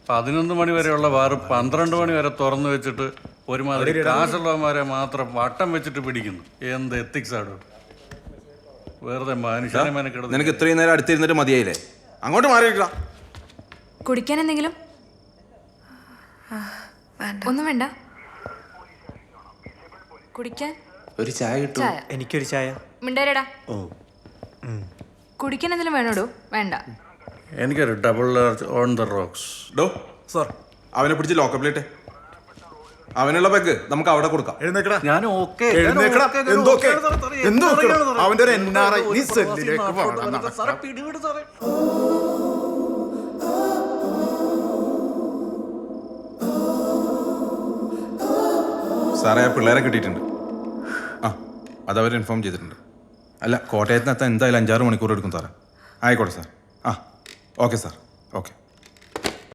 11 മണി വരെയുള്ള ബാറ് 12 മണി വരെ തുറന്നു വെച്ചിട്ട് ഒരുമാതിരി കാശുള്ളവന്മാരെ മാത്രം വട്ടം വെച്ചിട്ട് പിടിക്കുന്നു. എന്ത് എത്തിക്സ് ആടോ? വെറുതെ മനുഷ്യനെ മെനക്കെടുത്ത്. നിനക്ക് ഇത്രയും നേരം അടുത്തിരുന്നിട്ട് മതിയായില്ലേ? അങ്ങോട്ട് മാറിയിട്ടാ. കുടിക്കാൻ എന്തെങ്കിലും? ഒന്നും വേണ്ട. കുടിക്കാൻ ഒരു ചായ കിട്ടും. എനിക്കൊരു ചായ. മിണ്ടാരടാ. ഓ കുടിക്കാൻ എന്തെങ്കിലും വേണോടോ? വേണ്ട. എനിക്കൊരു double large on the rocks. ഡോ സാർ, അവനെ പിടിച്ച് ലോക്കപ്പിലിട്ടെ. അവനുള്ള പെഗ് നമുക്ക് അവിടെ കൊടുക്കാം. എഴുന്നേക്കടാ. ഞാൻ ഓക്കെ. അവന്റെ ഒരു NRI നീ സെല്ലിലേക്ക് പോകണം. സാറേ, ആ പിള്ളേരെ കിട്ടിയിട്ടുണ്ട്. ആ, അതവർ ഇൻഫോം ചെയ്തിട്ടുണ്ട്. അല്ല, കോട്ടയത്തിനെത്താൻ എന്തായാലും 5-6 മണിക്കൂർ എടുക്കും സാറേ. ആയിക്കോട്ടെ സാർ. ആ, ഓക്കെ സാർ, ഓക്കെ.